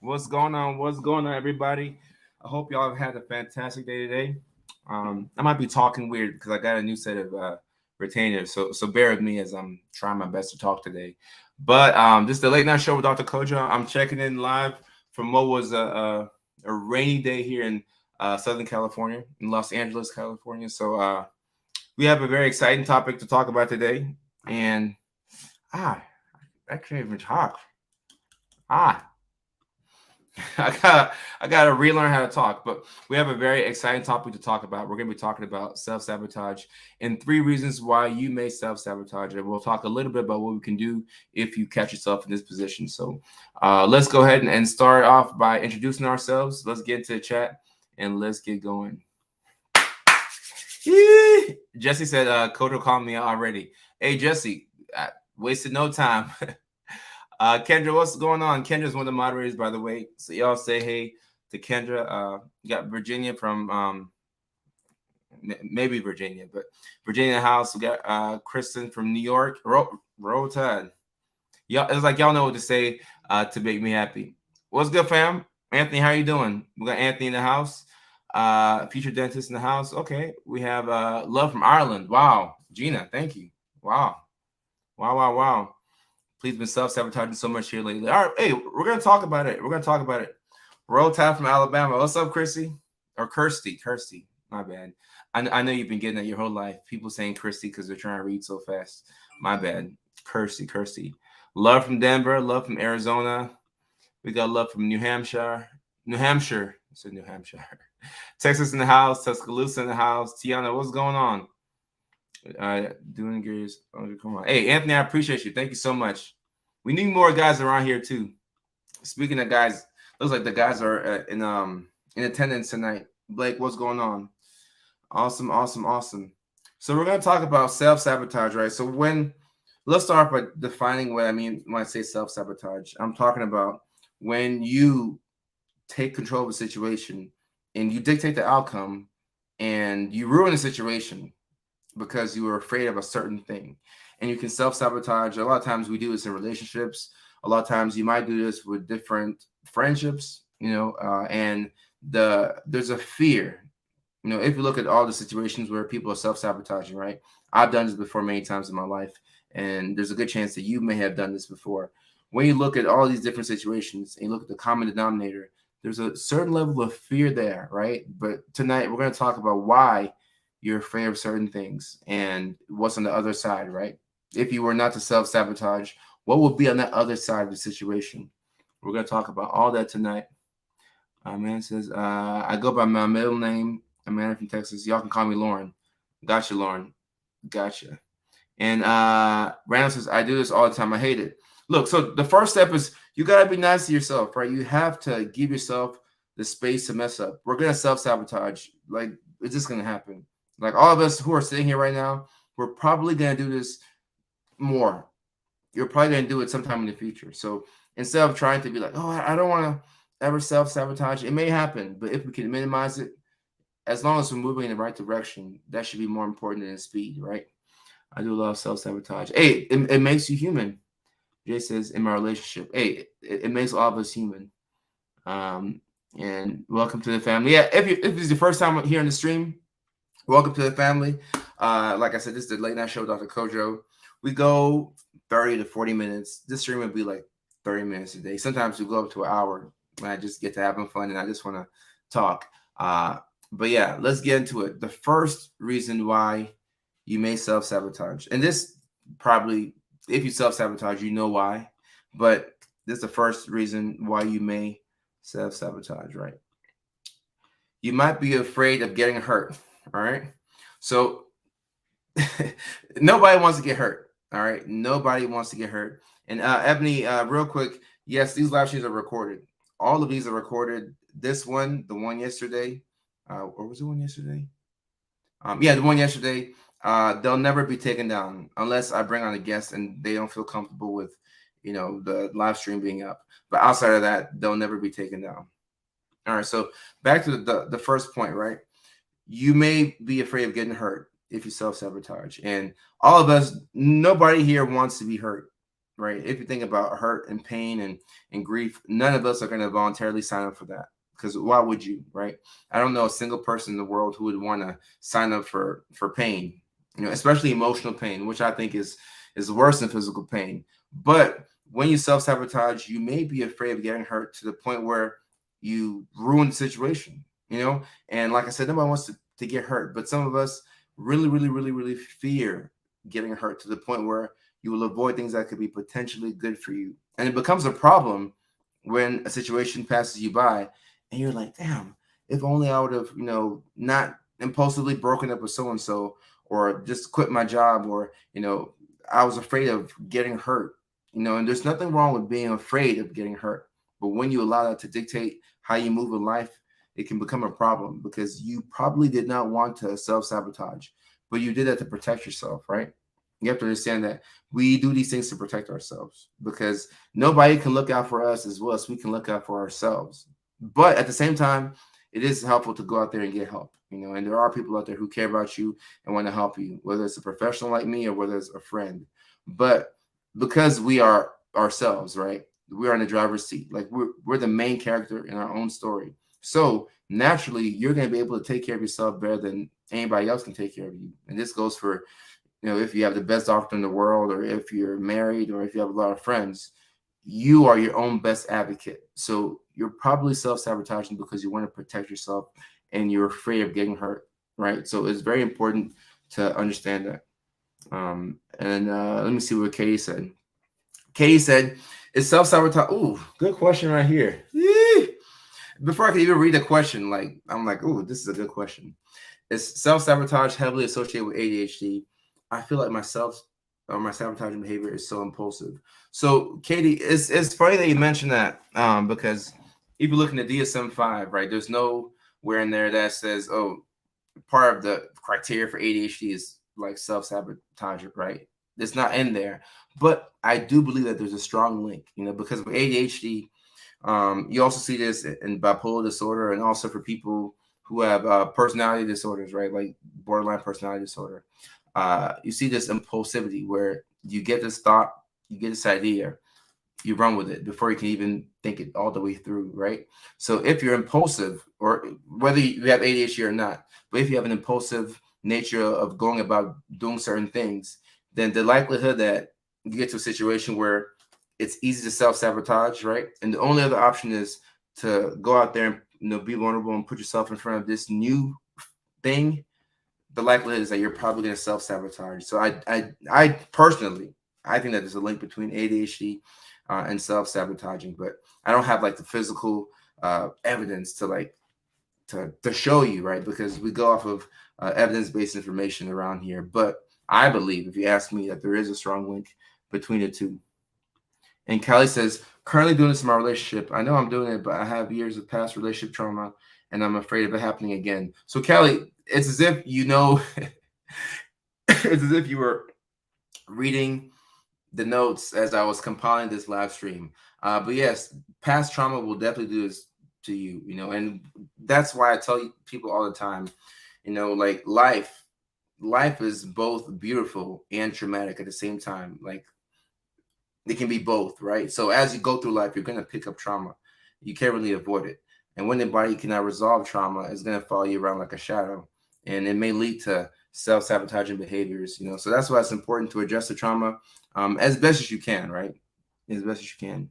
What's going on? What's going on, everybody? I hope y'all have had a fantastic day today. I might be talking weird because I got a new set of retainers, so bear with me as I'm trying my best to talk today. But this is the late night show with Dr. Kojo. I'm checking in live from what was a rainy day here in Southern California, in Los Angeles, California. So we have a very exciting topic to talk about today, and ah, I can't even talk. Ah. I gotta relearn how to talk, but we have a very exciting topic to talk about. We're gonna be talking about self-sabotage and three reasons why you may self-sabotage. And we'll talk a little bit about what we can do if you catch yourself in this position. So let's go ahead and start off by introducing ourselves. Let's get into the chat and let's get going. Jesse said, Koto called me already. Hey, Jesse, wasted no time. Kendra, what's going on? Kendra's one of the moderators, by the way. So y'all say hey to Kendra. You got Virginia from maybe Virginia, but Virginia House. We got Kristen from New York. Roll Tide. Y'all, it's like y'all know what to say to make me happy. What's good, fam? Anthony, how you doing? We got Anthony in the house. Future dentist in the house. Okay. We have Love from Ireland. Wow. Gina, thank you. Wow. Wow. Please been self-sabotaging so much here lately. All right, hey, we're gonna talk about it. Roll Tide from Alabama. What's up, Chrissy? Or Kirsty? My bad. I know you've been getting that your whole life. People saying Kirsty because they're trying to read so fast. My bad. Kirsty. Love from Denver. Love from Arizona. We got love from New Hampshire. I said New Hampshire. Texas in the house. Tuscaloosa in the house. Tiana, what's going on? Doing good. Come on. Hey, Anthony, I appreciate you. Thank you so much. We need more guys around here too. Speaking of guys, looks like the guys are in attendance tonight. Blake, what's going on? Awesome. So we're gonna talk about self-sabotage, right? So let's start by defining what I mean when I say self-sabotage. I'm talking about when you take control of a situation and you dictate the outcome and you ruin the situation because you were afraid of a certain thing. And you can self-sabotage. A lot of times we do this in relationships. A lot of times you might do this with different friendships, and there's a fear. If you look at all the situations where people are self-sabotaging, right? I've done this before many times in my life, and there's a good chance that you may have done this before. When you look at all these different situations and you look at the common denominator, there's a certain level of fear there, right? But tonight we're going to talk about why you're afraid of certain things and what's on the other side, right? If you were not to self-sabotage, what would be on that other side of the situation? We're going to talk about all that tonight. Man says, I go by my middle name, Amanda from Texas. Y'all can call me Lauren. Gotcha, Lauren. Gotcha. And Randall says, I do this all the time. I hate it. Look, so the first step is you got to be nice to yourself, right? You have to give yourself the space to mess up. We're going to self-sabotage. Like, it's just going to happen. Like all of us who are sitting here right now, we're probably going to do this more. You're probably going to do it sometime in the future. So instead of trying to be like, oh, I don't want to ever self-sabotage, it may happen. But if we can minimize it, as long as we're moving in the right direction, that should be more important than the speed, right? I do love self-sabotage. Hey, it makes you human. Jay says, in my relationship, hey, it makes all of us human. And welcome to the family. Yeah, if this is your first time here in the stream, welcome to the family. Like I said, this is the late night show, Dr. Kojo. We go 30 to 40 minutes. This stream would be like 30 minutes a day. Sometimes we go up to an hour when I just get to having fun and I just want to talk. But yeah, let's get into it. The first reason why you may self-sabotage, and this probably, if you self-sabotage, you know why, but this is the first reason why you may self-sabotage, right? You might be afraid of getting hurt. All right. So nobody wants to get hurt. All right. Nobody wants to get hurt. And Ebony, real quick, yes, these live streams are recorded. All of these are recorded. This one, the one yesterday, or was it one yesterday? The one yesterday. They'll never be taken down unless I bring on a guest and they don't feel comfortable with, the live stream being up. But outside of that, they'll never be taken down. All right. So back to the first point, right? You may be afraid of getting hurt if you self-sabotage. And all of us, nobody here wants to be hurt. right? If you think about hurt and pain and grief, none of us are going to voluntarily sign up for that. Because why would you, right? I don't know a single person in the world who would want to sign up for pain, especially emotional pain, which I think is worse than physical pain. But when you self sabotage, you may be afraid of getting hurt to the point where you ruin the situation, And like I said, nobody wants to get hurt, but some of us really, really, really, really fear getting hurt to the point where you will avoid things that could be potentially good for you. And it becomes a problem when a situation passes you by and you're like, damn, if only I would have, not impulsively broken up with so and so or just quit my job or, I was afraid of getting hurt, and there's nothing wrong with being afraid of getting hurt. But when you allow that to dictate how you move in life, it can become a problem because you probably did not want to self sabotage, but you did that to protect yourself, right? You have to understand that we do these things to protect ourselves because nobody can look out for us as well as we can look out for ourselves. But at the same time, it is helpful to go out there and get help, and there are people out there who care about you and want to help you, whether it's a professional like me or whether it's a friend. But because we are ourselves, right? We are in the driver's seat. Like we're the main character in our own story. So naturally, you're going to be able to take care of yourself better than anybody else can take care of you. And this goes for if you have the best doctor in the world, or if you're married, or if you have a lot of friends, you are your own best advocate. So you're probably self-sabotaging because you want to protect yourself and you're afraid of getting hurt, right? So it's very important to understand that. And let me see what Katie said. Katie said, "Is self-sabotage?" Ooh, good question right here. Yee. Before I could even read the question, I'm like, "Ooh, this is a good question." Is self-sabotage heavily associated with ADHD? I feel like my sabotaging behavior is so impulsive. So, Katie, it's funny that you mentioned that because if you look in the DSM-5, right, there's nowhere in there that says, oh, part of the criteria for ADHD is like self-sabotage, right? It's not in there. But I do believe that there's a strong link, because with ADHD, you also see this in bipolar disorder and also for people who have personality disorders, right? Like borderline personality disorder. You see this impulsivity where you get this thought, you get this idea, you run with it before you can even think it all the way through, right? So if you're impulsive, or whether you have ADHD or not, but if you have an impulsive nature of going about doing certain things, then the likelihood that you get to a situation where it's easy to self-sabotage, right? And the only other option is to go out there and be vulnerable and put yourself in front of this new thing. The likelihood is that you're probably going to self-sabotage. So I personally, I think that there's a link between ADHD and self-sabotaging, but I don't have like the physical evidence to show you, right? Because we go off of evidence-based information around here. But I believe, if you ask me, that there is a strong link between the two. And Callie says, currently doing this in my relationship. I know I'm doing it, but I have years of past relationship trauma and I'm afraid of it happening again. So Callie, it's as if it's as if you were reading the notes as I was compiling this live stream. But yes, past trauma will definitely do this to you, and that's why I tell people all the time, like life is both beautiful and traumatic at the same time. Like it can be both, right? So as you go through life, you're going to pick up trauma. You can't really avoid it. And when the body cannot resolve trauma, it's going to follow you around like a shadow. And it may lead to self-sabotaging behaviors, So that's why it's important to address the trauma as best as you can, right? As best as you can.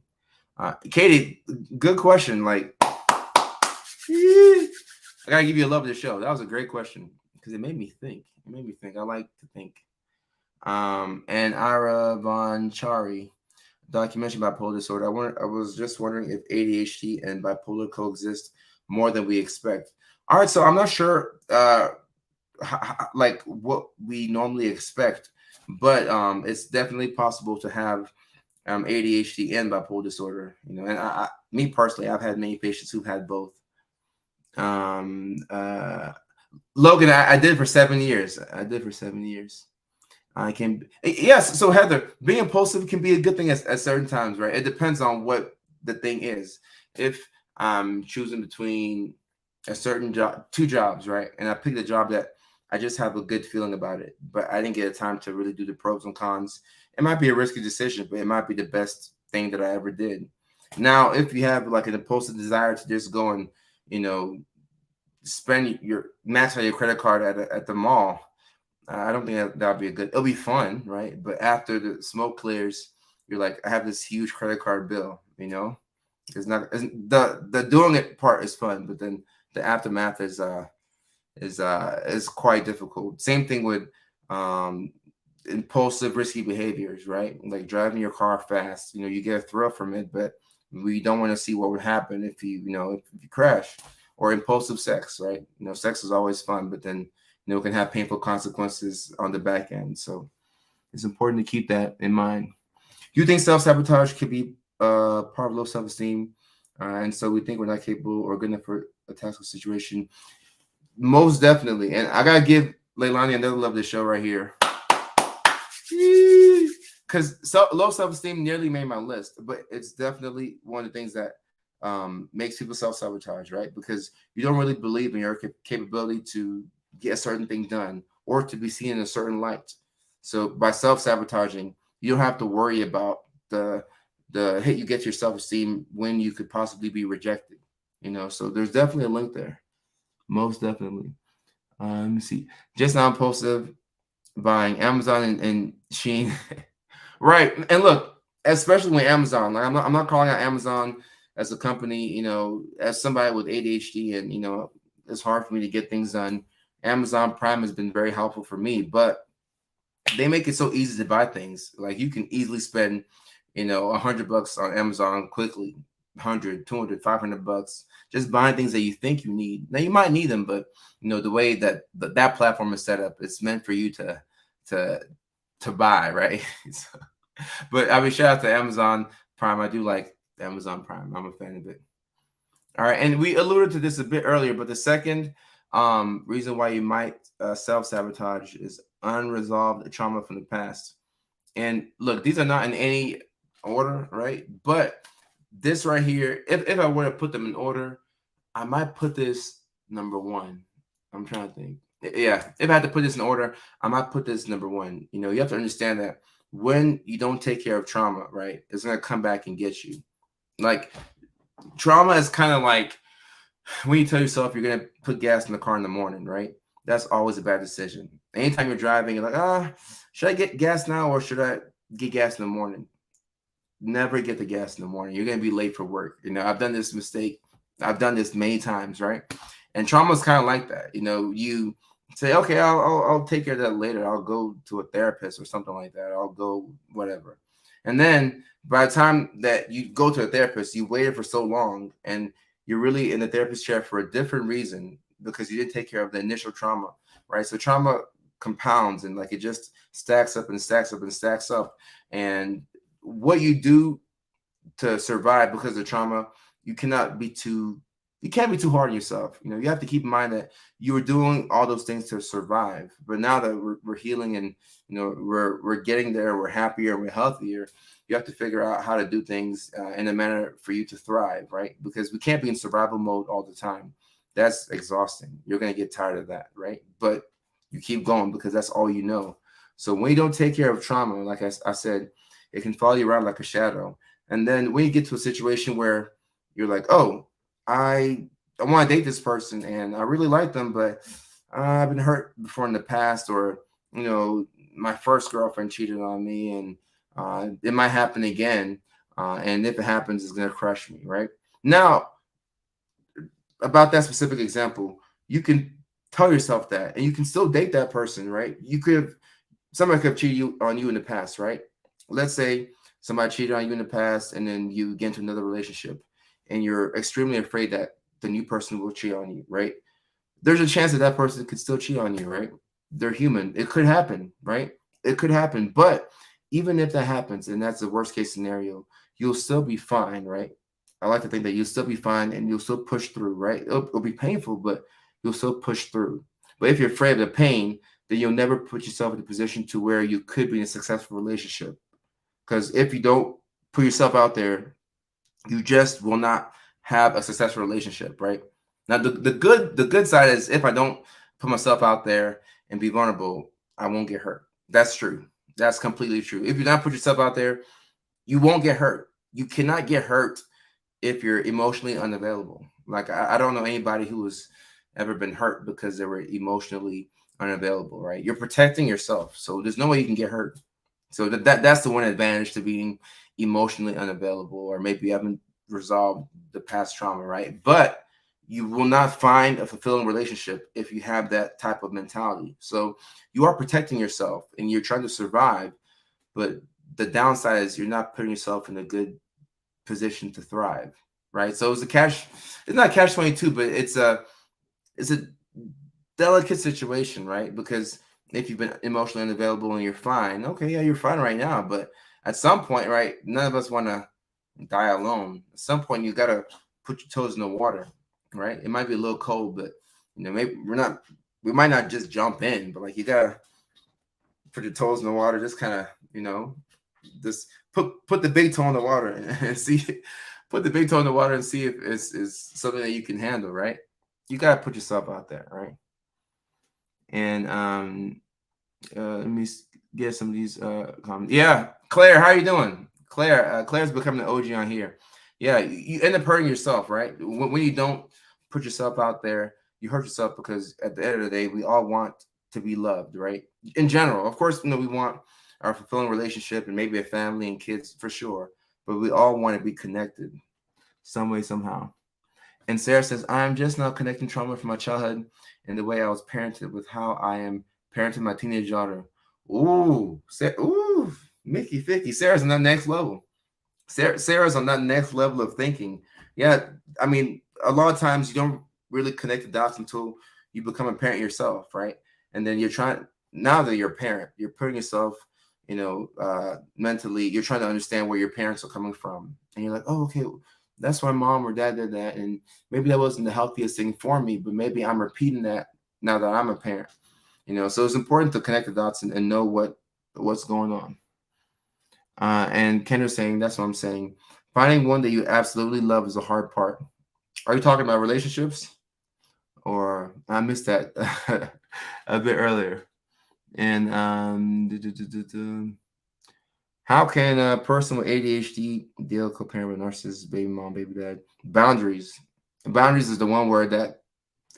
Katie, good question. Like, I got to give you a love of the show. That was a great question because it made me think. I like to think. And Ira Von Chari, documentary bipolar disorder. I was just wondering if ADHD and bipolar coexist more than we expect. All right, so I'm not sure like what we normally expect, but it's definitely possible to have ADHD and bipolar disorder. And me personally, I've had many patients who've had both. Logan, I did for 7 years. I can, yes. So Heather, being impulsive can be a good thing at certain times, right? It depends on what the thing is. If I'm choosing between a certain job, two jobs, right, and I pick the job that I just have a good feeling about it, but I didn't get a time to really do the pros and cons It might be a risky decision, but it might be the best thing that I ever did. Now, if you have like an impulsive desire to just go and, you know, spend your max out your credit card at the mall, I don't think that'll be a good. It'll be fun, right? But after the smoke clears, you're like, I have this huge credit card bill. You know, the doing it part is fun, but then the aftermath is quite difficult. Same thing with um impulsive, risky behaviors, right? Like driving your car fast. You know, you get a thrill from it, but we don't want to see what would happen if if you crash. Or impulsive sex, right? You know, sex is always fun, but then it can have painful consequences on the back end. So it's important to keep that in mind. Do you think self-sabotage could be part of low self-esteem? And so we think we're not capable or good enough for a task or situation. Most definitely. And I gotta give Leilani another love this show right here. Because low self-esteem nearly made my list, but it's definitely one of the things that makes people self-sabotage, right? Because you don't really believe in your capability to get a certain thing done or to be seen in a certain light. So by self-sabotaging, you don't have to worry about the hit you get to your self-esteem when you could possibly be rejected. So there's definitely a link there. Most definitely. Let me see. Just now impulsive buying Amazon and Shein. Right. And look, especially when Amazon, like I'm not calling out Amazon as a company, as somebody with ADHD and it's hard for me to get things done. Amazon Prime has been very helpful for me, but they make it so easy to buy things. Like you can easily spend, $100 on Amazon quickly, 100, 200, $500, just buying things that you think you need. Now you might need them, but the way that that platform is set up, it's meant for you to buy, right? So, but I mean, shout out to Amazon Prime. I do like Amazon Prime. I'm a fan of it. All right, and we alluded to this a bit earlier, but the second reason why you might self-sabotage is unresolved trauma from the past. And look, these are not in any order, right? But this right here, if I were to put them in order, I might put this number one. I'm trying to think. Yeah, if I had to put this in order, I might put this number one. You have to understand that when you don't take care of trauma, right, it's gonna come back and get you. Like trauma is kind of like when you tell yourself you're gonna put gas in the car in the morning, right? That's always a bad decision. Anytime you're driving, you're like, should I get gas now or should I get gas in the morning? Never get the gas in the morning. You're gonna be late for work. I've done this mistake. I've done this many times, right? And trauma is kind of like that. You say, okay, I'll take care of that later. I'll go to a therapist or something like that. I'll go whatever. And then by the time that you go to a therapist, you waited for so long and you're really in the therapist chair for a different reason because you didn't take care of the initial trauma, right? So trauma compounds and like it just stacks up and stacks up and stacks up. And what you do to survive because of trauma, you can't be too hard on yourself. You have to keep in mind that you were doing all those things to survive. But now that we're healing and we're getting there, we're happier, we're healthier. You have to figure out how to do things in a manner for you to thrive, right? Because we can't be in survival mode all the time. That's exhausting. You're gonna get tired of that, right? But you keep going because that's all you know. So when you don't take care of trauma, like I said, it can follow you around like a shadow. And then when you get to a situation where you're like, oh, I want to date this person and I really like them, but I've been hurt before in the past, or my first girlfriend cheated on me, and it might happen again. And if it happens, it's gonna crush me, right? Now, about that specific example, you can tell yourself that, and you can still date that person, right? Somebody could have cheated on you in the past, right? Let's say somebody cheated on you in the past, and then you get into another relationship, and you're extremely afraid that the new person will cheat on you, right? There's a chance that that person could still cheat on you, right? They're human. It could happen, right? It could happen. But even if that happens, and that's the worst case scenario, you'll still be fine, right? I like to think that you'll still be fine and you'll still push through, right? It'll be painful, but you'll still push through. But if you're afraid of the pain, then you'll never put yourself in a position to where you could be in a successful relationship. Because if you don't put yourself out there, you just will not have a successful relationship, right? Now, the good side is if I don't put myself out there and be vulnerable, I won't get hurt. That's true. That's completely true. If you not put yourself out there, you won't get hurt. You cannot get hurt if you're emotionally unavailable. Like I don't know anybody who has ever been hurt because they were emotionally unavailable, right? You're protecting yourself, so there's no way you can get hurt. So that's the one advantage to being emotionally unavailable, or maybe you haven't resolved the past trauma, right? But you will not find a fulfilling relationship if you have that type of mentality. So you are protecting yourself and you're trying to survive, but the downside is you're not putting yourself in a good position to thrive, right? So it's not catch 22, but it's a delicate situation, right? Because if you've been emotionally unavailable and you're fine, okay, yeah, you're fine right now, but at some point, right, none of us want to die alone. At some point, you got to put your toes in the water, right? It might be a little cold, but maybe we might not just jump in, but like you gotta put your toes in the water, just kind of, just put the big toe in the water and see, put the big toe in the water and see if it's something that you can handle, right? You gotta put yourself out there, right? And let me get some of these comments. Yeah, Claire, how you doing? Claire's becoming an OG on here. Yeah, you end up hurting yourself, right? When you don't put yourself out there, you hurt yourself because at the end of the day, we all want to be loved, right? In general, of course, we want our fulfilling relationship and maybe a family and kids for sure, but we all want to be connected some way, somehow. And Sarah says, I'm just now connecting trauma from my childhood and the way I was parented with how I am parenting my teenage daughter. Ooh, Mickey Ficky. Sarah's on that next level. Sarah's on that next level of thinking. Yeah, I mean, a lot of times you don't really connect the dots until you become a parent yourself, right? And then now that you're a parent, you're putting yourself, mentally, you're trying to understand where your parents are coming from. And you're like, oh, okay, that's why mom or dad did that. And maybe that wasn't the healthiest thing for me, but maybe I'm repeating that now that I'm a parent. So it's important to connect the dots and know what's going on. And Kendra's saying, that's what I'm saying. Finding one that you absolutely love is a hard part. Are you talking about relationships? Or I missed that a bit earlier. And how can a person with ADHD deal co-parent with narcissist, baby mom, baby dad? Boundaries. Boundaries is the one word that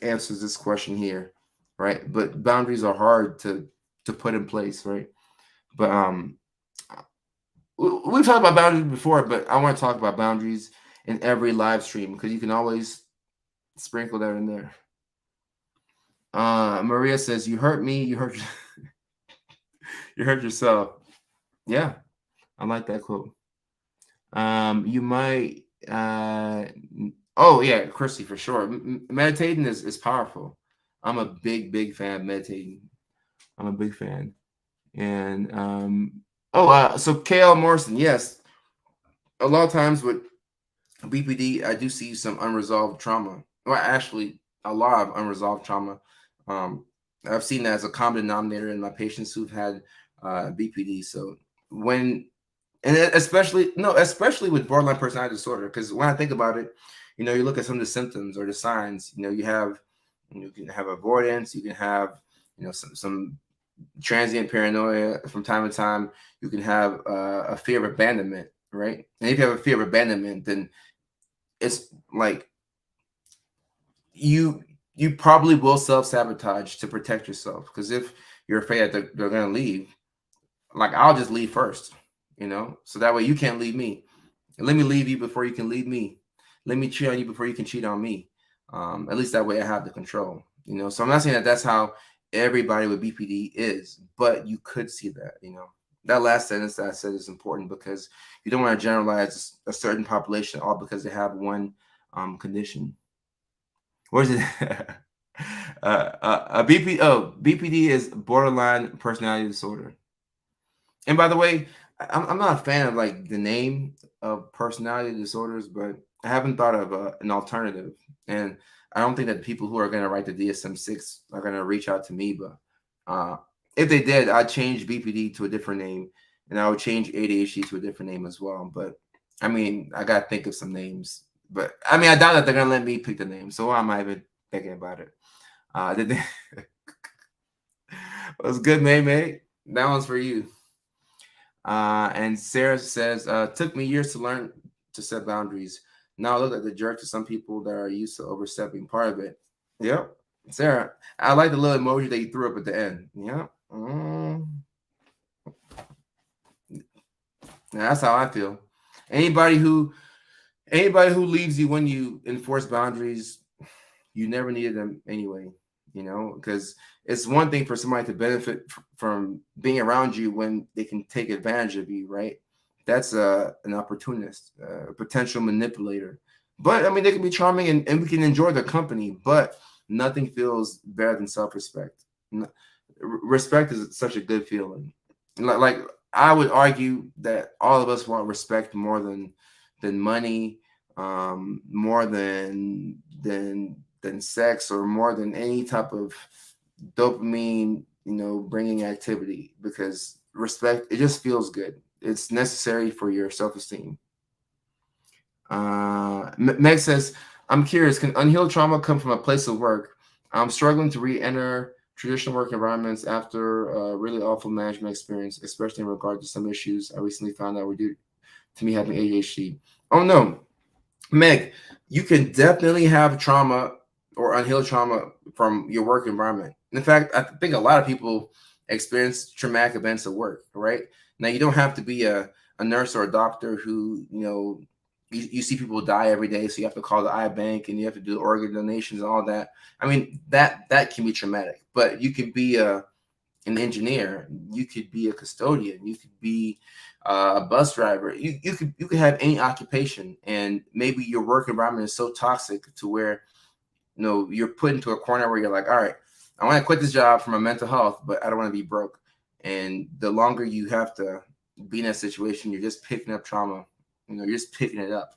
answers this question here, right? But boundaries are hard to put in place, right? But we've talked about boundaries before, but I want to talk about boundaries in every live stream because you can always sprinkle that in there. Maria says, "You hurt me. You hurt you hurt yourself." Yeah, I like that quote. You might. Oh yeah, Christy, for sure. Meditating is powerful. I'm a big fan of meditating. I'm a big fan. And so KL Morrison, yes, a lot of times with BPD, I do see some unresolved trauma. Well, actually, a lot of unresolved trauma. Um, I've seen that as a common denominator in my patients who've had BPD. So when, and especially with borderline personality disorder, because when I think about it, you look at some of the symptoms or the signs. You can have avoidance, you can have, some transient paranoia from time to time. You can have a fear of abandonment, right? And if you have a fear of abandonment, then it's like you probably will self-sabotage to protect yourself, because if you're afraid that they're going to leave, like I'll just leave first, so that way you can't leave me. Let me leave you before you can leave me. Let me cheat on you before you can cheat on me. At least that way I have the control, so I'm not saying that that's how everybody with BPD is, but you could see that. That last sentence that I said is important because you don't want to generalize a certain population all because they have one condition. What is it? BPD is borderline personality disorder. And by the way, I'm not a fan of like the name of personality disorders, but I haven't thought of an alternative. And I don't think that the people who are going to write the DSM-6 are going to reach out to me. But if they did, I'd change BPD to a different name, and I would change ADHD to a different name as well. But I mean, I got to think of some names. But I mean, I doubt that they're going to let me pick the name. So why am I even thinking about it? It was good, mate. That one's for you. And Sarah says, took me years to learn to set boundaries. Now I look like the jerk to some people that are used to overstepping part of it. Yep. Sarah, I like the little emoji that you threw up at the end. Yep. That's how I feel. Anybody who anybody who leaves you when you enforce boundaries, you never needed them anyway. Because it's one thing for somebody to benefit from being around you when they can take advantage of you, right? That's an opportunist, a potential manipulator. But I mean, they can be charming and we can enjoy their company, but nothing feels better than self-respect. Respect is such a good feeling. Like I would argue that all of us want respect more than money, more than sex, or more than any type of dopamine, bringing activity, because respect, it just feels good. It's necessary for your self-esteem. Meg says, I'm curious, can unhealed trauma come from a place of work? I'm struggling to re-enter traditional work environments after a really awful management experience, especially in regard to some issues I recently found out were due to me having ADHD. Oh no, Meg, you can definitely have trauma or unhealed trauma from your work environment. In fact, I think a lot of people experience traumatic events at work, right? Now, you don't have to be a nurse or a doctor who, you see people die every day, so you have to call the eye bank and you have to do organ donations and all that. I mean, that can be traumatic, but you could be an engineer, you could be a custodian, you could be a bus driver, you could have any occupation, and maybe your work environment is so toxic to where you're put into a corner where you're like, all right, I want to quit this job for my mental health, but I don't want to be broke. And the longer you have to be in that situation, you're just picking up trauma. You're just picking it up.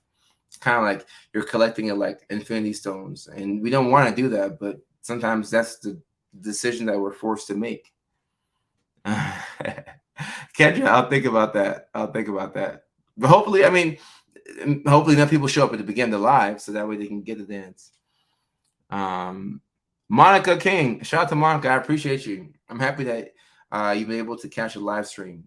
It's kind of like you're collecting it like infinity stones, and we don't want to do that, but sometimes that's the decision that we're forced to make. Kendra, I'll think about that. I'll think about that. But hopefully, I mean, hopefully enough people show up at the beginning of the live so that way they can get the dance. Monica King, shout out to Monica. I appreciate you. I'm happy that you've been able to catch a live stream.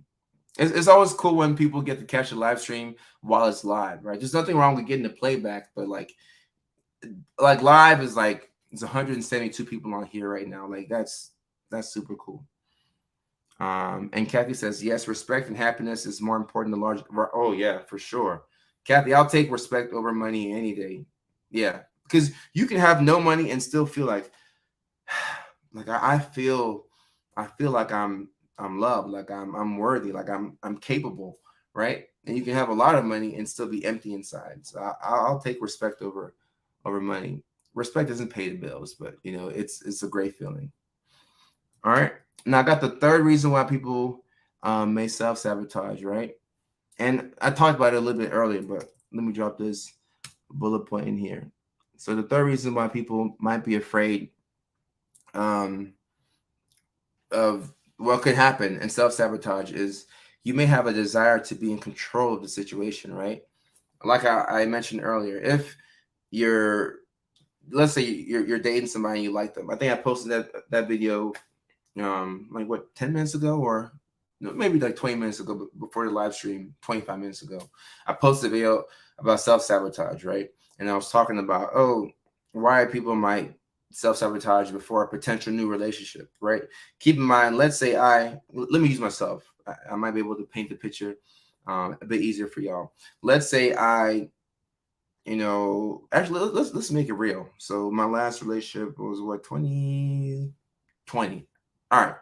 It's always cool when people get to catch a live stream while it's live, right? There's nothing wrong with getting the playback, but like live is like it's 172 people on here right now. Like that's super cool. And Kathy says, yes, respect and happiness is more important than large. Oh, yeah, for sure. Kathy, I'll take respect over money any day. Yeah, because you can have no money and still feel like I feel like I'm loved, like I'm worthy, like I'm capable, right? And you can have a lot of money and still be empty inside. So I'll take respect over money. Respect doesn't pay the bills, but it's a great feeling. All right. Now I got the third reason why people may self-sabotage, right? And I talked about it a little bit earlier, but let me drop this bullet point in here. So the third reason why people might be afraid of what could happen in self-sabotage is you may have a desire to be in control of the situation, right? Like I mentioned earlier, if you're, let's say you're dating somebody and you like them. I think I posted that video like what, 10 minutes ago, or maybe like 20 minutes ago before the live stream, 25 minutes ago. I posted a video about self-sabotage, right? And I was talking about why people might self-sabotage before a potential new relationship, right? Keep in mind, let's say let me use myself. I might be able to paint the picture a bit easier for y'all. Let's say actually let's make it real. So my last relationship was what, 2020. All right.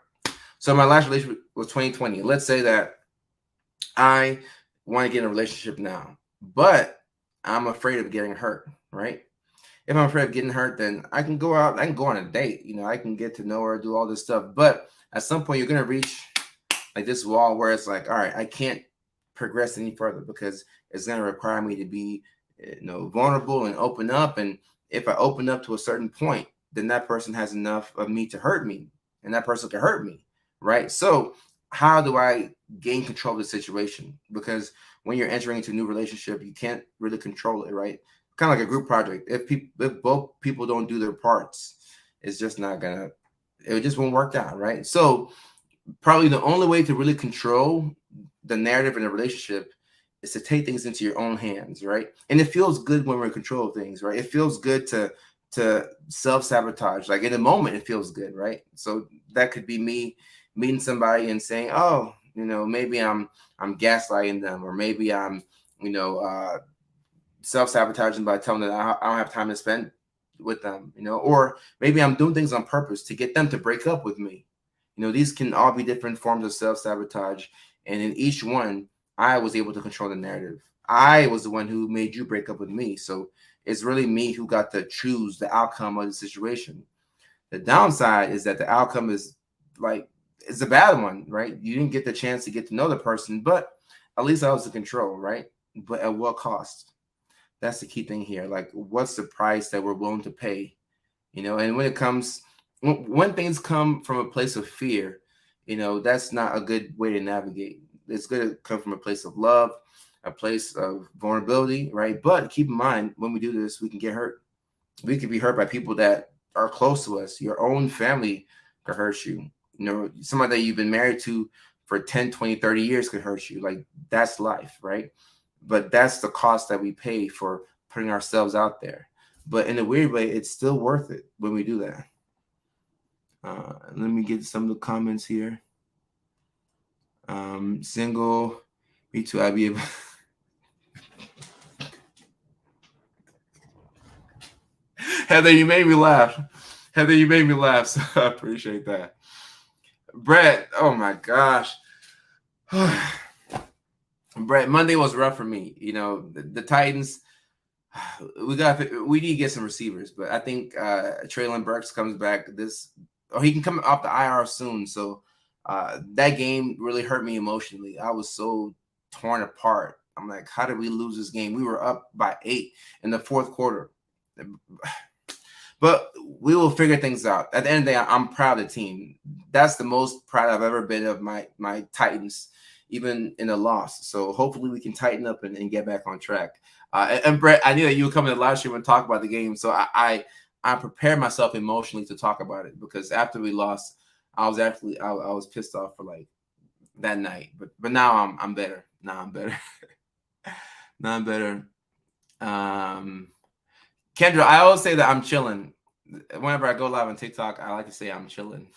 So my last relationship was 2020. Let's say that I want to get in a relationship now, but I'm afraid of getting hurt, right? If I'm afraid of getting hurt, then I can go out, I can go on a date, I can get to know her, do all this stuff. But at some point, you're going to reach like this wall where it's like, all right, I can't progress any further because it's going to require me to be, vulnerable and open up. And if I open up to a certain point, then that person has enough of me to hurt me, and that person can hurt me, right? So how do I gain control of the situation? Because when you're entering into a new relationship, you can't really control it, right? Kind of like a group project. If both people don't do their parts, it's just not gonna, it just won't work out, right? So probably the only way to really control the narrative in a relationship is to take things into your own hands, right? And it feels good when we're in control of things, right? It feels good to self-sabotage. Like in the moment, it feels good, right? So that could be me meeting somebody and saying, oh, maybe I'm gaslighting them, or maybe I'm, you know, self-sabotaging by telling them I don't have time to spend with them, or maybe I'm doing things on purpose to get them to break up with me. These can all be different forms of self-sabotage, and in each one, I was able to control the narrative. I was the one who made you break up with me, so it's really me who got to choose the outcome of the situation. The downside is that the outcome is like it's a bad one, right? You didn't get the chance to get to know the person, but at least I was in control, right? But at what cost? That's the key thing here. Like, what's the price that we're willing to pay? And when things come from a place of fear, that's not a good way to navigate. It's going to come from a place of love, a place of vulnerability, right? But keep in mind, when we do this, we can get hurt. We could be hurt by people that are close to us. Your own family could hurt you. Somebody that you've been married to for 10, 20, 30 years could hurt you. Like, that's life, right? But that's the cost that we pay for putting ourselves out there. But in a weird way, it's still worth it when we do that. Let me get some of the comments here. Single, me too. I'd be able. Heather, you made me laugh. Heather, you made me laugh. So I appreciate that. Brett, oh my gosh. Brett, Monday was rough for me. The Titans. We need to get some receivers, but I think Traylon Burks comes back he can come off the IR soon. So that game really hurt me emotionally. I was so torn apart. I'm like, how did we lose this game? We were up by 8 in the fourth quarter. But we will figure things out. At the end of the day, I'm proud of the team. That's the most proud I've ever been of my Titans, even in a loss. So hopefully we can tighten up and get back on track. And Brett, I knew that you would come in the live stream and talk about the game. So I prepared myself emotionally to talk about it, because after we lost, I was pissed off for like that night. But now I'm better. Now I'm better. Now I'm better. Kendra, I always say that I'm chilling. Whenever I go live on TikTok, I like to say I'm chilling.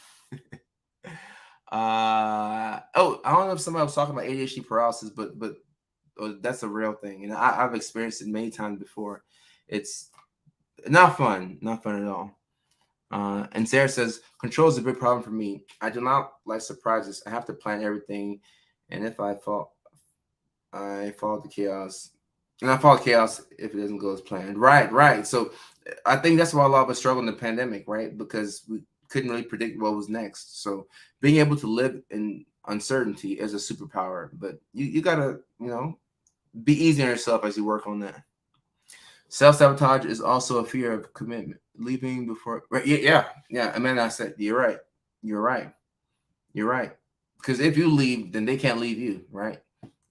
I don't know if somebody was talking about ADHD paralysis, but that's a real thing, and I've experienced it many times before. It's not fun at all. And Sarah says, control is a big problem for me. I do not like surprises. I have to plan everything, and if I fall to chaos. And I fall to chaos if it doesn't go as planned. Right. So I think that's why a lot of us struggle in the pandemic, right? Because we couldn't really predict what was next. So being able to live in uncertainty is a superpower. But you gotta, be easy on yourself as you work on that. Self-sabotage is also a fear of commitment. Leaving before, right? Yeah. Amanda, I said, you're right. Because if you leave, then they can't leave you, right?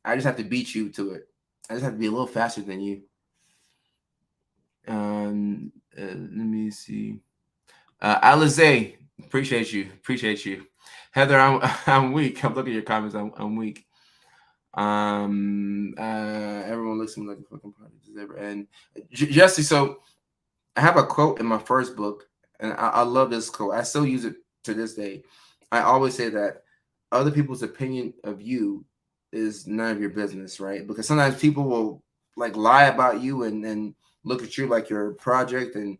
I just have to beat you to it. I just have to be a little faster than you. Let me see. Alize, appreciate you. Heather, I'm weak. I'm looking at your comments. I'm weak. Everyone looks at me like a fucking party. And Jesse, so I have a quote in my first book, and I love this quote. I still use it to this day. I always say that other people's opinion of you is none of your business, right? Because sometimes people will like lie about you and look at you like you're a project, and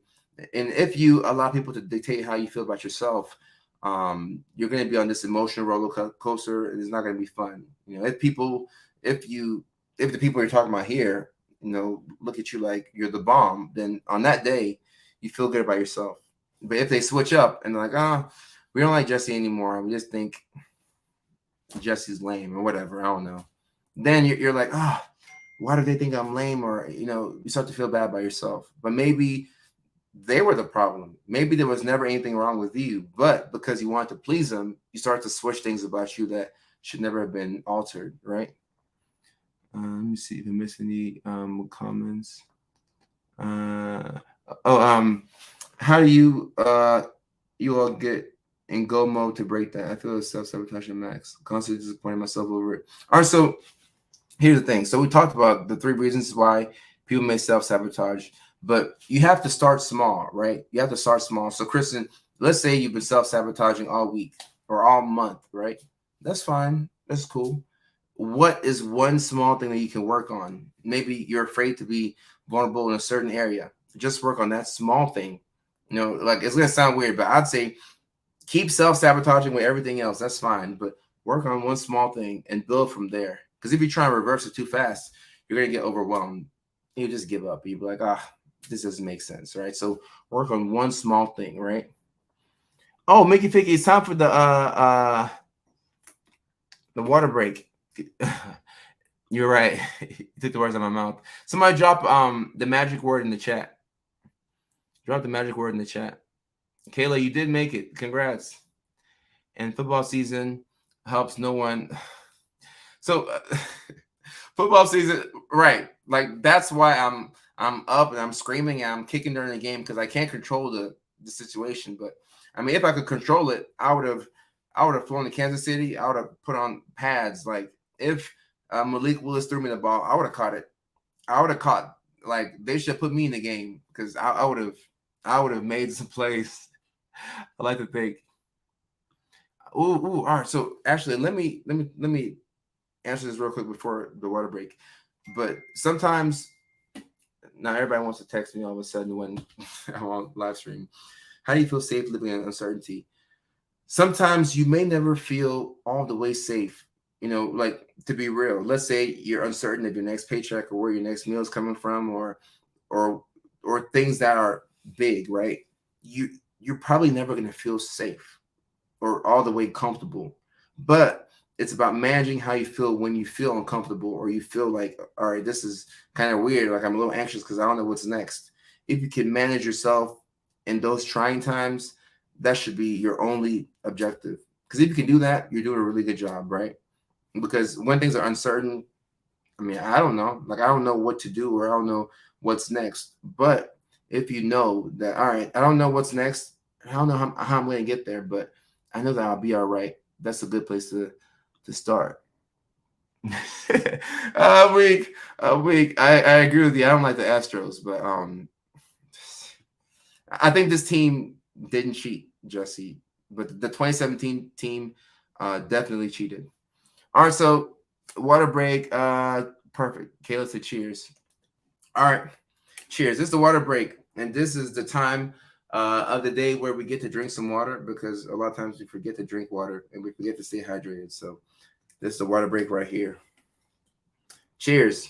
if you allow people to dictate how you feel about yourself, you're going to be on this emotional roller coaster, and it's not going to be fun. If the people you're talking about here, look at you like you're the bomb, then on that day, you feel good about yourself. But if they switch up and they're like, we don't like Jesse anymore, we just think Jesse's lame or whatever, I don't know, then you're like, why do they think I'm lame? Or, you start to feel bad by yourself. But maybe they were the problem. Maybe there was never anything wrong with you, but because you want to please them, you start to switch things about you that should never have been altered, right? Let me see if I missed any comments. How do you all get in go mode to break that. I feel it's self-sabotage max. Constantly disappointing myself over it. All right, so here's the thing. So we talked about the 3 reasons why people may self-sabotage, but you have to start small, right? You have to start small. So Kristen, let's say you've been self-sabotaging all week or all month, right? That's fine. That's cool. What is one small thing that you can work on? Maybe you're afraid to be vulnerable in a certain area. Just work on that small thing. Like it's gonna sound weird, but I'd say keep self-sabotaging with everything else. That's fine, but work on one small thing and build from there. Because if you try and reverse it too fast, you're gonna get overwhelmed. You just give up. You be like, this doesn't make sense, right? So work on one small thing, right? Oh, Mickey Ficky, it's time for the water break. You're right. You took the words out of my mouth. Somebody drop the magic word in the chat. Drop the magic word in the chat. Kayla, you did make it. Congrats. And football season helps no one. So football season, right? Like that's why I'm up and I'm screaming and I'm kicking during the game because I can't control the situation. But I mean, if I could control it, I would have flown to Kansas City. I would have put on pads. Like if Malik Willis threw me the ball, I would have caught it. I would have caught. Like they should put me in the game because I would have made some plays. I like to think. Ooh, all right. So actually, let me answer this real quick before the water break. But sometimes, not everybody wants to text me all of a sudden when I'm on live stream. How do you feel safe living in uncertainty? Sometimes you may never feel all the way safe. Like to be real, let's say you're uncertain of your next paycheck or where your next meal is coming from, or or things that are big, right? You're probably never going to feel safe or all the way comfortable. But it's about managing how you feel when you feel uncomfortable or you feel like, all right, this is kind of weird. Like I'm a little anxious because I don't know what's next. If you can manage yourself in those trying times, that should be your only objective. Because if you can do that, you're doing a really good job, right? Because when things are uncertain, I mean, I don't know. Like, I don't know what to do or I don't know what's next. But if you know that, all right, I don't know what's next, I don't know how I'm going to get there, but I know that I'll be all right. That's a good place to start. A week. I agree with you. I don't like the Astros, but I think this team didn't cheat, Jesse. But the 2017 team definitely cheated. All right, so water break. Perfect. Kayla said cheers. All right, cheers. This is the water break, and this is the time of the day where we get to drink some water because a lot of times we forget to drink water and we forget to stay hydrated. So this is the water break right here. Cheers.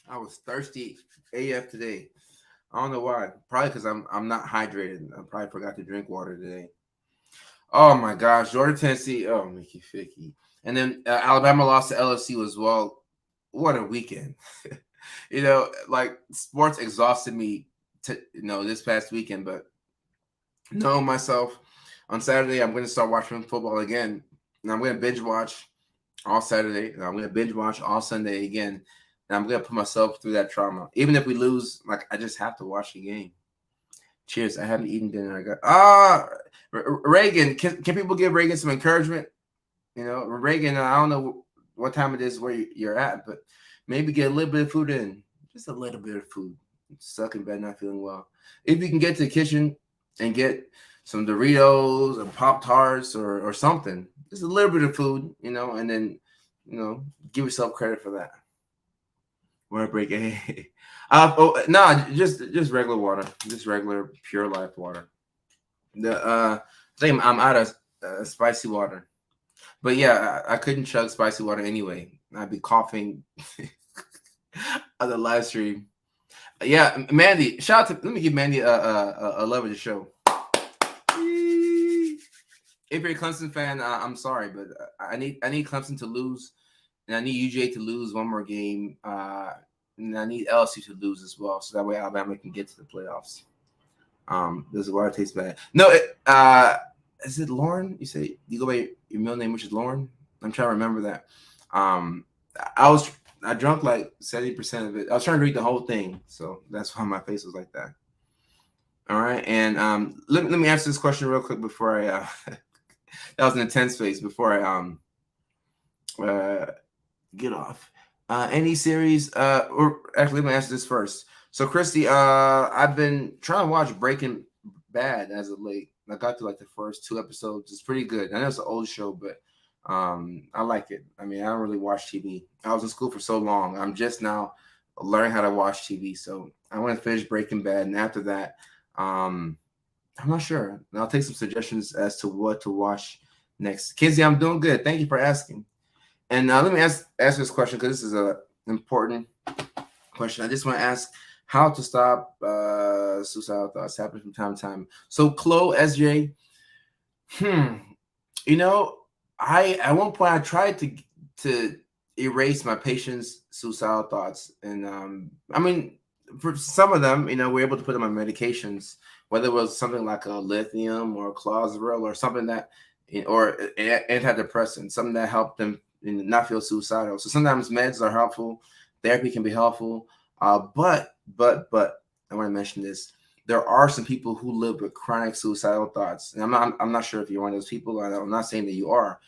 I was thirsty AF today. I don't know why. Probably because I'm not hydrated. I probably forgot to drink water today. Oh my gosh, Georgia, Tennessee. Oh, Mickey Ficky. And then Alabama lost to LSU as well. What a weekend. Like sports exhausted me this past weekend, but knowing myself, on Saturday I'm going to start watching football again. And I'm going to binge watch all Saturday. And I'm going to binge watch all Sunday again. And I'm going to put myself through that trauma. Even if we lose, like I just have to watch the game. Cheers. I haven't eaten dinner. I got Reagan. Can people give Reagan some encouragement? Reagan. I don't know what time it is where you're at, but maybe get a little bit of food in. Just a little bit of food. Stuck in bed, not feeling well. If you can get to the kitchen and get some Doritos or Pop Tarts or something, just a little bit of food, and then give yourself credit for that. Water break. No, just regular water, just regular pure life water. I'm out of spicy water, but yeah, I couldn't chug spicy water anyway. I'd be coughing on the live stream. Yeah, Mandy, shout out to. Let me give Mandy a love of the show. If you're a Clemson fan, I'm sorry, but I need Clemson to lose, and I need UJ to lose one more game. And I need LSU to lose as well, so that way Alabama can get to the playoffs. Does the water taste bad? No, is it Lauren? You say you go by your middle name, which is Lauren. I'm trying to remember that. Um, I was I drunk like 70% of it. I was trying to read the whole thing, so that's why my face was like that. All right, and let me answer this question real quick before I that was an intense face before I uh get off. Any series? Or actually, let me answer this first. So, Christy, I've been trying to watch Breaking Bad as of late. I got to like the first two episodes. It's pretty good. I know it's an old show, but I like it. I mean, I don't really watch TV. I was in school for so long. I'm just now learning how to watch TV. So I want to finish Breaking Bad, and after that, um, I'm not sure. And I'll take some suggestions as to what to watch next. Kinsey, I'm doing good. Thank you for asking. And let me ask this question because this is a important question. I just want to ask how to stop suicidal thoughts happening from time to time. So, Chloe, SJ, hmm, you know, I at one point I tried to erase my patient's suicidal thoughts, and I mean, for some of them, we're able to put them on medications, whether it was something like a lithium or clozaril or something that, or antidepressant, something that helped them not feel suicidal. So sometimes meds are helpful, therapy can be helpful, but I want to mention this: there are some people who live with chronic suicidal thoughts. And I'm not sure if you're one of those people. I'm not saying that you are,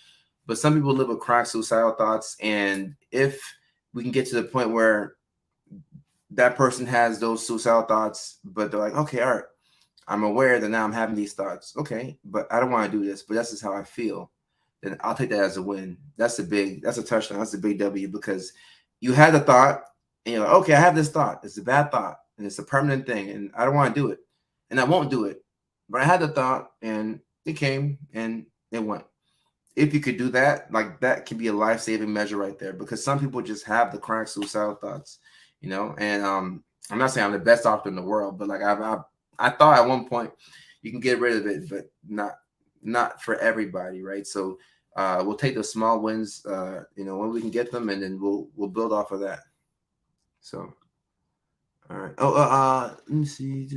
but some people live with chronic suicidal thoughts. And if we can get to the point where that person has those suicidal thoughts, but they're like, okay, all right, I'm aware that now I'm having these thoughts. Okay, but I don't want to do this, but that's just how I feel. Then I'll take that as a win. That's a touchdown. That's a big W because you had the thought and you're like, okay, I have this thought. It's a bad thought and it's a permanent thing and I don't want to do it and I won't do it. But I had the thought and it came and it went. If you could do that, like that can be a life saving measure right there because some people just have the chronic suicidal thoughts, and I'm not saying I'm the best doctor in the world, but like I thought at one point you can get rid of it, but not for everybody, right? So we'll take those small wins, when we can get them, and then we'll build off of that. So all right. Oh, let me see.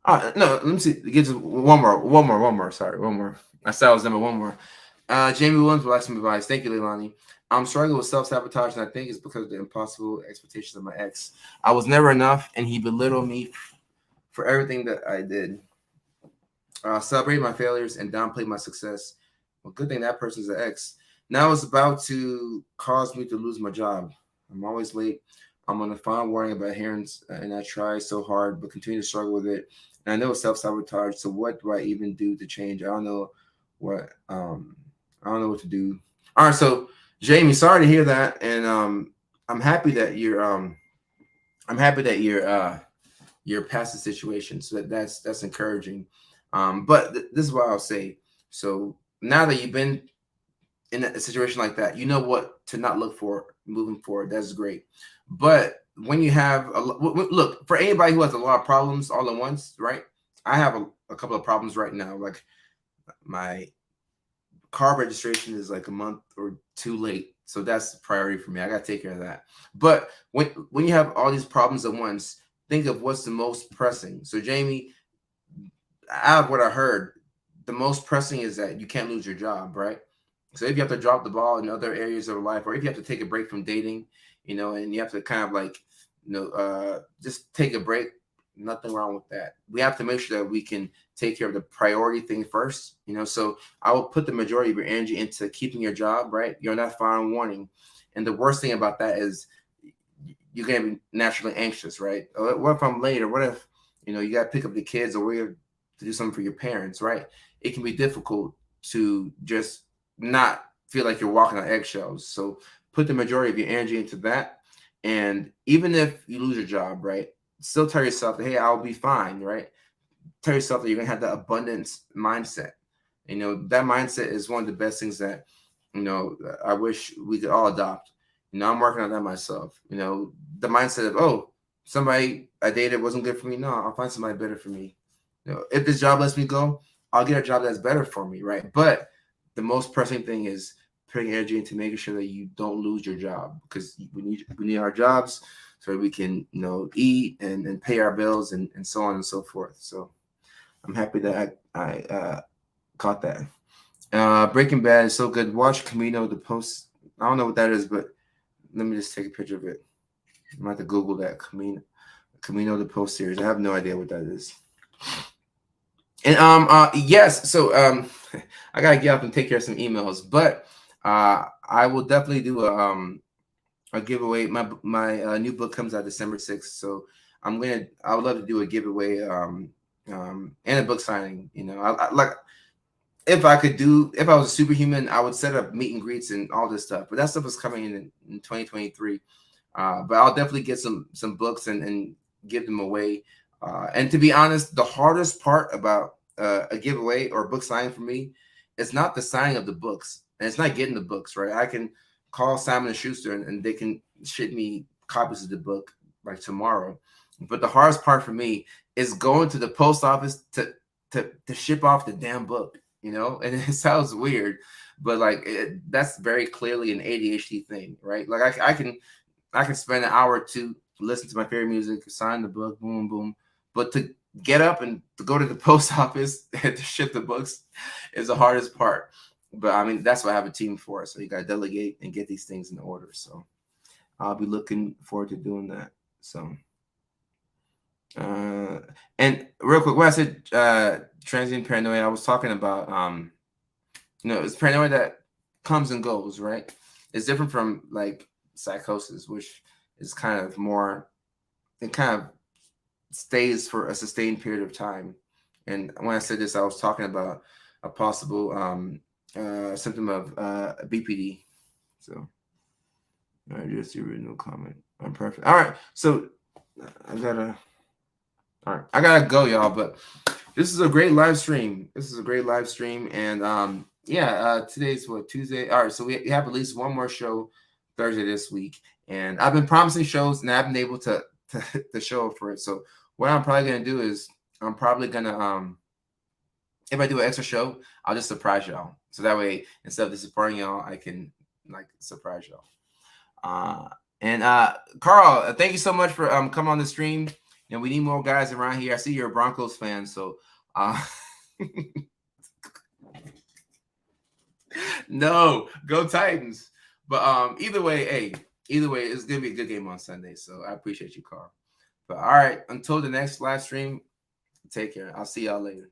No, let me see. Get just one more. Sorry, one more. I said I was number one more. Jamie Williams will ask some advice. Thank you, Leilani. I'm struggling with self-sabotage, and I think it's because of the impossible expectations of my ex. I was never enough, and he belittled me for everything that I did. Celebrate my failures and downplay my success. Well, good thing that person's an ex. Now it's about to cause me to lose my job. I'm always late. I'm on the final warning about adherence, and I try so hard, but continue to struggle with it. And I know it's self-sabotage. So what do I even do to change? What I don't know what to do. All right, so Jamie, sorry to hear that, and I'm happy that you're past the situation. So that's encouraging. But this is what I'll say. So now that you've been in a situation like that, you know what to not look for moving forward. That's great. But when you have look for anybody who has a lot of problems all at once, right? I have a couple of problems right now. Like my car registration is like a month or two late, so that's a priority for me. I got to take care of that. But when you have all these problems at once, think of what's the most pressing. So Jamie, out of what I heard, the most pressing is that you can't lose your job, right? So if you have to drop the ball in other areas of life, or if you have to take a break from dating, and you have to kind of like, just take a break, nothing wrong with that. We have to make sure that we can take care of the priority thing first, So I will put the majority of your energy into keeping your job, right? You're on that final warning. And the worst thing about that is you're going to be naturally anxious, right? What if I'm late? Or what if, you got to pick up the kids or we have to do something for your parents, right? It can be difficult to just not feel like you're walking on eggshells. So put the majority of your energy into that. And even if you lose your job, right, still tell yourself that, hey, I'll be fine, right? Tell yourself that you're going to have the abundance mindset. That mindset is one of the best things that, I wish we could all adopt. I'm working on that myself. The mindset of, oh, somebody I dated wasn't good for me. No, I'll find somebody better for me. If this job lets me go, I'll get a job that's better for me, right? But the most pressing thing is putting energy into making sure that you don't lose your job because we need our jobs. so we can, eat and pay our bills and so on and so forth. So I'm happy that I caught that. Breaking Bad is so good. Watch Camino the Post. I don't know what that is, but let me just take a picture of it. I'm gonna have to Google that Camino the Post series. I have no idea what that is. And yes, so I gotta get up and take care of some emails, but I will definitely do a giveaway. My new book comes out December 6th, so I would love to do a giveaway and a book signing. I like, if I was a superhuman, I would set up meet and greets and all this stuff, but that stuff is coming in 2023. But I'll definitely get some books and give them away. And to be honest, the hardest part about a giveaway or a book signing for me is not the signing of the books, and it's not getting the books, right? I can call Simon & Schuster and they can ship me copies of the book like tomorrow. But the hardest part for me is going to the post office to ship off the damn book, and it sounds weird, but like that's very clearly an ADHD thing, right? Like I can spend an hour or two listen to my favorite music, sign the book, boom, boom. But to get up and to go to the post office and to ship the books is the hardest part. But I mean, that's what I have a team for. So you got to delegate and get these things in order. So I'll be looking forward to doing that. So, and real quick, when I said transient paranoia, I was talking about, it's paranoia that comes and goes, right? It's different from like psychosis, which is kind of more, it kind of stays for a sustained period of time. And when I said this, I was talking about a possible symptom of BPD. So I just see a no comment. I'm perfect. All right, so I gotta go, y'all. But this is a great live stream. And today's what, Tuesday. All right, so we have at least one more show Thursday this week, and I've been promising shows and I haven't been able to show up for it. So what I'm probably gonna do is I'm probably gonna if I do an extra show, I'll just surprise y'all. So that way, instead of disappointing y'all, I can like surprise y'all. And Carl, thank you so much for coming on the stream. We need more guys around here. I see you're a Broncos fan, so no, go Titans. But either way, it's gonna be a good game on Sunday. So I appreciate you, Carl. But all right, until the next live stream, take care. I'll see y'all later.